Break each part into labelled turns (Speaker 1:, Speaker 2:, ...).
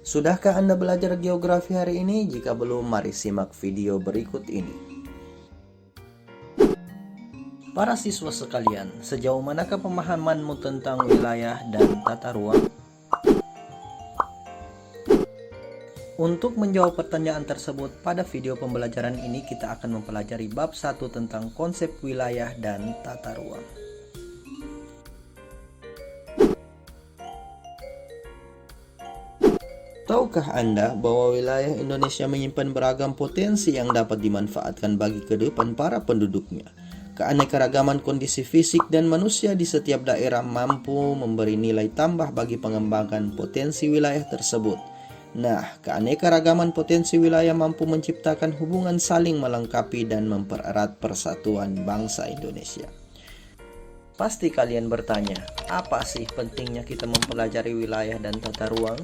Speaker 1: Sudahkah Anda belajar geografi hari ini? Jika belum, mari simak video berikut ini. Para siswa sekalian, sejauh manakah pemahamanmu tentang wilayah dan tata ruang? Untuk menjawab pertanyaan tersebut, pada video pembelajaran ini kita akan mempelajari bab 1 tentang konsep wilayah dan tata ruang. Tahukah Anda bahwa wilayah Indonesia menyimpan beragam potensi yang dapat dimanfaatkan bagi kehidupan para penduduknya? Keanekaragaman kondisi fisik dan manusia di setiap daerah mampu memberi nilai tambah bagi pengembangan potensi wilayah tersebut. Nah, keanekaragaman potensi wilayah mampu menciptakan hubungan saling melengkapi dan mempererat persatuan bangsa Indonesia. Pasti kalian bertanya, apa sih pentingnya kita mempelajari wilayah dan tata ruang?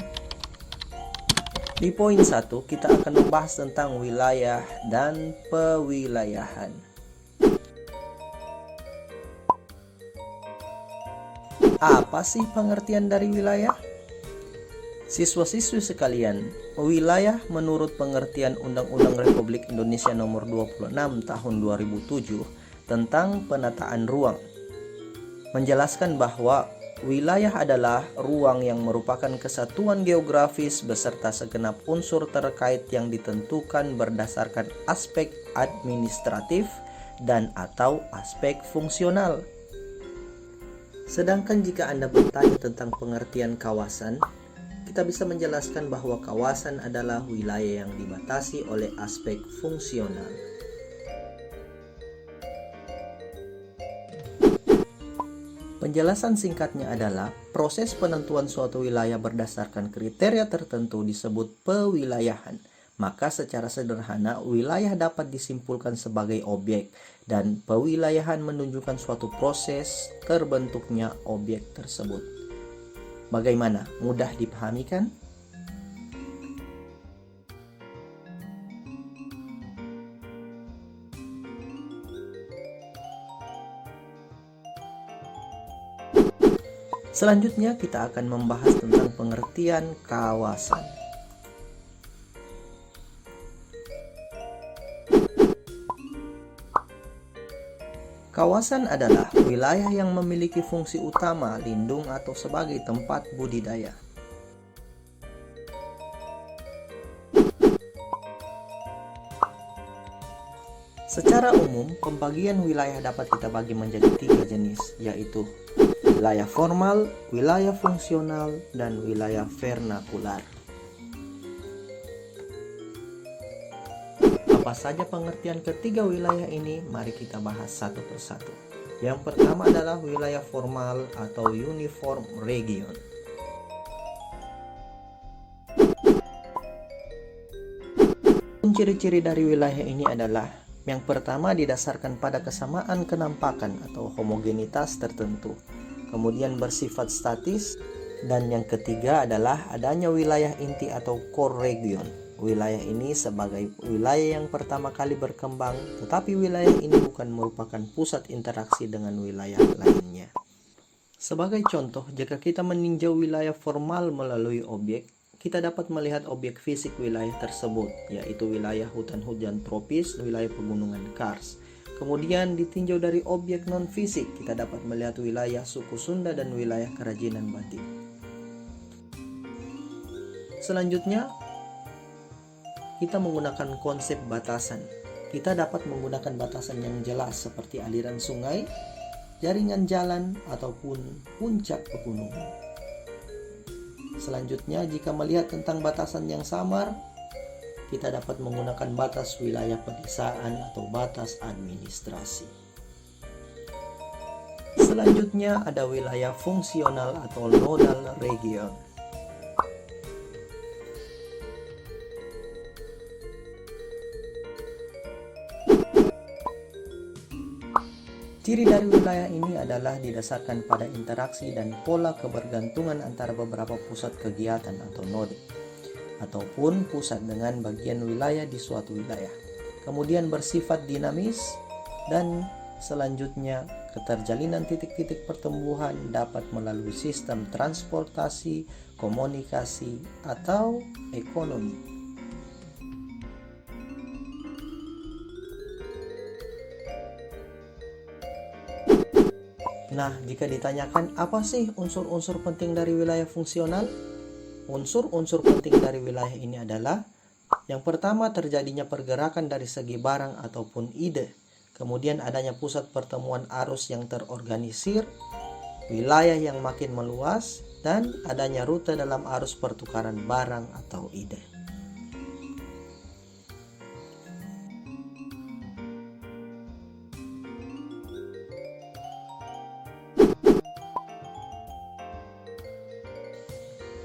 Speaker 1: Di poin 1, kita akan membahas tentang wilayah dan pewilayahan. Apa sih pengertian dari wilayah? Siswa-siswi sekalian, wilayah menurut pengertian Undang-Undang Republik Indonesia Nomor 26 Tahun 2007 tentang penataan ruang, menjelaskan bahwa wilayah adalah ruang yang merupakan kesatuan geografis beserta segenap unsur terkait yang ditentukan berdasarkan aspek administratif dan atau aspek fungsional. Sedangkan jika Anda bertanya tentang pengertian kawasan, kita bisa menjelaskan bahwa kawasan adalah wilayah yang dibatasi oleh aspek fungsional. Penjelasan singkatnya adalah proses penentuan suatu wilayah berdasarkan kriteria tertentu disebut pewilayahan. Maka secara sederhana, wilayah dapat disimpulkan sebagai objek dan pewilayahan menunjukkan suatu proses terbentuknya objek tersebut. Bagaimana? Mudah dipahami kan? Selanjutnya kita akan membahas tentang pengertian kawasan. Kawasan adalah wilayah yang memiliki fungsi utama, lindung atau sebagai tempat budidaya. Secara umum, pembagian wilayah dapat kita bagi menjadi 3 jenis, yaitu wilayah formal, wilayah fungsional, dan wilayah vernakular. Apa saja pengertian ketiga wilayah ini? Mari kita bahas satu persatu. Yang pertama adalah wilayah formal atau uniform region. Ciri-ciri dari wilayah ini adalah yang pertama didasarkan pada kesamaan kenampakan atau homogenitas tertentu, kemudian bersifat statis, dan yang ketiga adalah adanya wilayah inti atau core region. Wilayah ini sebagai wilayah yang pertama kali berkembang, tetapi wilayah ini bukan merupakan pusat interaksi dengan wilayah lainnya. Sebagai contoh, jika kita meninjau wilayah formal melalui objek, kita dapat melihat objek fisik wilayah tersebut, yaitu wilayah hutan-hujan tropis, wilayah pegunungan Kars. Kemudian ditinjau dari objek non-fisik, kita dapat melihat wilayah suku Sunda dan wilayah kerajinan batik. Selanjutnya, kita menggunakan konsep batasan. Kita dapat menggunakan batasan yang jelas seperti aliran sungai, jaringan jalan, ataupun puncak pegunungan. Selanjutnya, jika melihat tentang batasan yang samar, kita dapat menggunakan batas wilayah pedesaan atau batas administrasi. Selanjutnya ada wilayah fungsional atau nodal region. Ciri dari wilayah ini adalah didasarkan pada interaksi dan pola kebergantungan antara beberapa pusat kegiatan atau node, ataupun pusat dengan bagian wilayah di suatu wilayah. Kemudian bersifat dinamis, dan selanjutnya Keterjalinan titik-titik pertumbuhan dapat melalui sistem transportasi, komunikasi, atau ekonomi. Nah, jika ditanyakan apa sih unsur-unsur penting dari wilayah fungsional? Unsur-unsur penting dari wilayah ini adalah yang pertama, terjadinya pergerakan dari segi barang ataupun ide. Kemudian adanya pusat pertemuan arus yang terorganisir, wilayah yang makin meluas, dan adanya rute dalam arus pertukaran barang atau ide.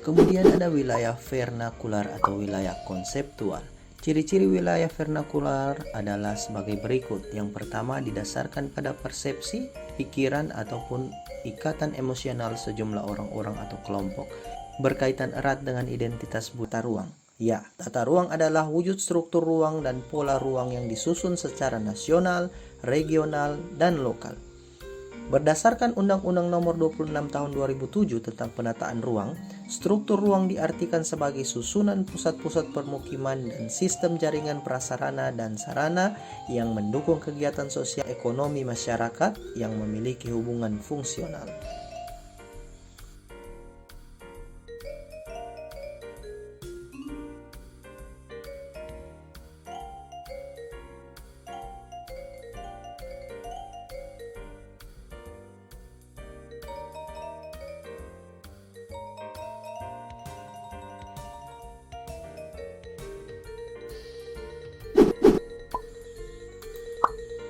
Speaker 1: Kemudian ada wilayah vernakular atau wilayah konseptual. Ciri-ciri wilayah vernakular adalah sebagai berikut. Yang pertama, didasarkan pada persepsi, pikiran, ataupun ikatan emosional sejumlah orang-orang atau kelompok berkaitan erat dengan identitas tata ruang. Ya, tata ruang adalah wujud struktur ruang dan pola ruang yang disusun secara nasional, regional, dan lokal. Berdasarkan Undang-Undang Nomor 26 Tahun 2007 tentang penataan ruang, struktur ruang diartikan sebagai susunan pusat-pusat permukiman dan sistem jaringan prasarana dan sarana yang mendukung kegiatan sosial ekonomi masyarakat yang memiliki hubungan fungsional.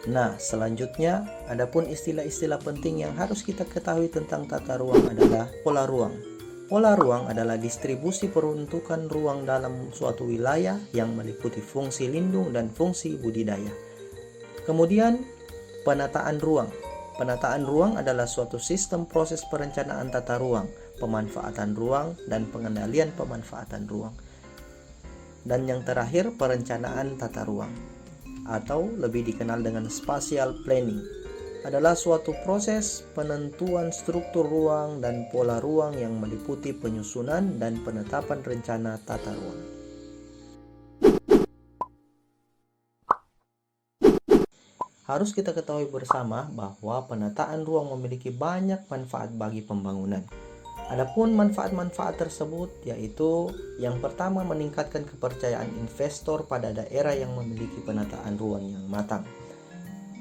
Speaker 1: Nah, selanjutnya, adapun istilah-istilah penting yang harus kita ketahui tentang tata ruang adalah pola ruang. Pola ruang adalah distribusi peruntukan ruang dalam suatu wilayah yang meliputi fungsi lindung dan fungsi budidaya. Kemudian, penataan ruang. Penataan ruang adalah suatu sistem proses perencanaan tata ruang, pemanfaatan ruang, dan pengendalian pemanfaatan ruang. Dan yang terakhir, perencanaan tata ruang, atau lebih dikenal dengan spatial planning, adalah suatu proses penentuan struktur ruang dan pola ruang yang meliputi penyusunan dan penetapan rencana tata ruang. Harus kita ketahui bersama bahwa penataan ruang memiliki banyak manfaat bagi pembangunan. Adapun manfaat-manfaat tersebut yaitu yang pertama, meningkatkan kepercayaan investor pada daerah yang memiliki penataan ruang yang matang.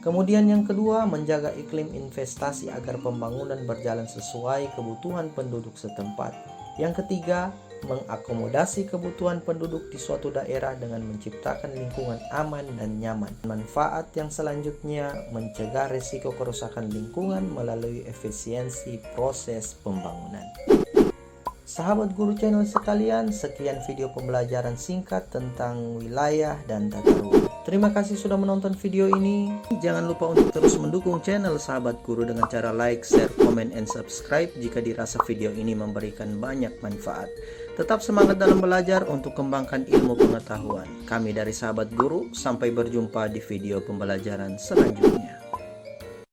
Speaker 1: Kemudian yang kedua, menjaga iklim investasi agar pembangunan berjalan sesuai kebutuhan penduduk setempat. Yang ketiga, mengakomodasi kebutuhan penduduk di suatu daerah dengan menciptakan lingkungan aman dan nyaman. Manfaat yang selanjutnya, mencegah risiko kerusakan lingkungan melalui efisiensi proses pembangunan. Sahabat guru channel sekalian, sekian video pembelajaran singkat tentang wilayah dan tata ruang. Terima kasih sudah menonton video ini. Jangan lupa untuk terus mendukung channel Sahabat Guru dengan cara like, share, comment, and subscribe jika dirasa video ini memberikan banyak manfaat. Tetap semangat dalam belajar untuk kembangkan ilmu pengetahuan. Kami dari Sahabat Guru, sampai berjumpa di video pembelajaran selanjutnya.